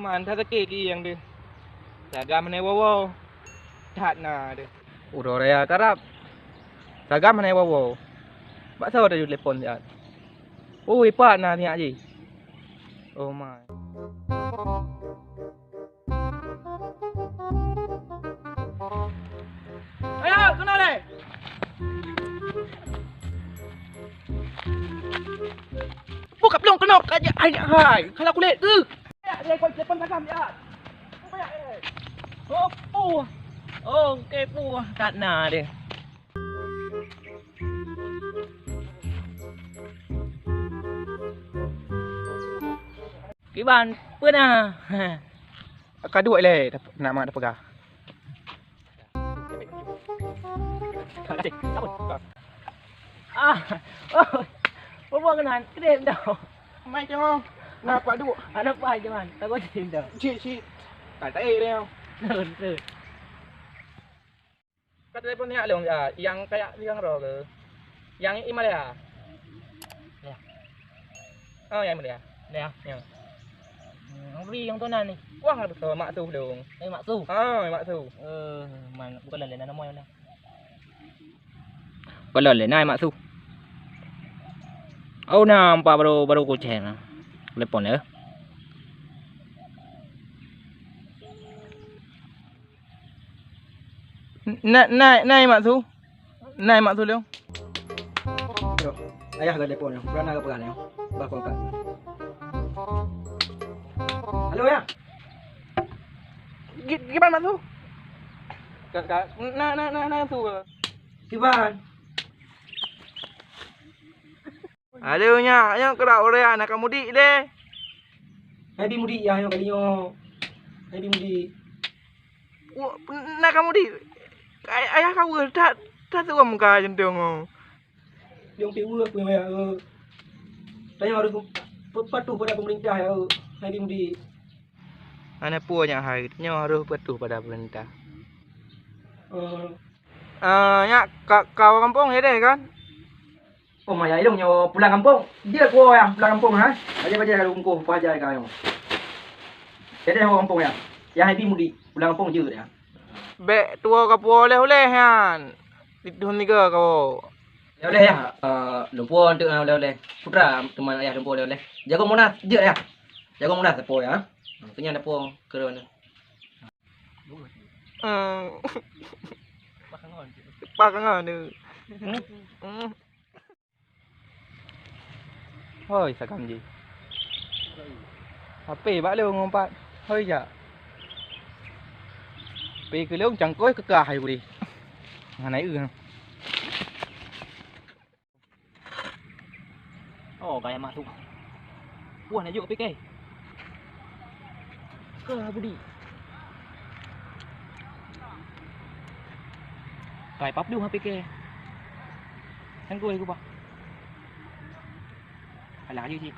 man tha sakit yang dia. Sagam ne wow. That na dia. Udah raya karap. Sagam ne wow. Bak sao ada telefon dia. Oh, ipat na ni aje. Oh my. Ayo, kena le. Buka belum kena aja hai. Kalau kulit tu. Ya, dia kau telefon sagam dia. Oh, pu. Oh, kepu kat na dia. Cái bàn bữa nào cá đuổi này nằm mà đập gà bố bố cái này cái đêm đâu may cho không nạp quả đuổi nạp bài cho bạn tao có tìm được chị tải tay đây không từ cái telepon ni ada yang kayak yang roll yang email ya oh yang email ya yang Ri yang tu nani. Wah, betul mak tu dong. Mak tu. Mak tu. Man bukan lần này nó moi đâu. Bukan lần này mak tu. Oh nampak baru kucing. Telepon ya. Naik mak tu. Naik mak tu dong. Ayah ke telepon yang. Berana ke peran yang. Bakal kat. Halo ya. Gimana tuh? Nah tuh. Gimana? Halo nya, ayo kerak orang nak mudik deh. Happy mudik ya, ayo kalian. Happy mudik. Nak mudik. Ayah kau tak suka muka jentong. Dia tiwur punya ya. Saya harus patuh pada pemerintah ya. Happy mudik. Ana punya harusnya harus patuh pada pemerintah. Ya kau kampung ya deh kan? Oh maya dong nyo pulang kampung. Dia kau yang pulang kampung ha? Baca rumpuh baca kau. Jadi orang kampung ya. Yang happy mudik pulang kampung je dia. Be tua kau oleh kan. Itu ni ke kau? Oleh ya. Lumpur untuk oleh. Putra teman ayah lumpur oleh. Jaga monas je ya. Jaga monas apa ya? Punya ada pun kerana. Pakangan tu. Hoi sagam ji. Apa bak lu ngompat. Hoi ja. Pi ke lu cangkoi ke kahai budi. Nganai ư. Oh, kayak masuk. Wah, nak juga PK. Ke budi. Cài bắp luôn hả PK? Thằng cười của bà. Phải là như gì?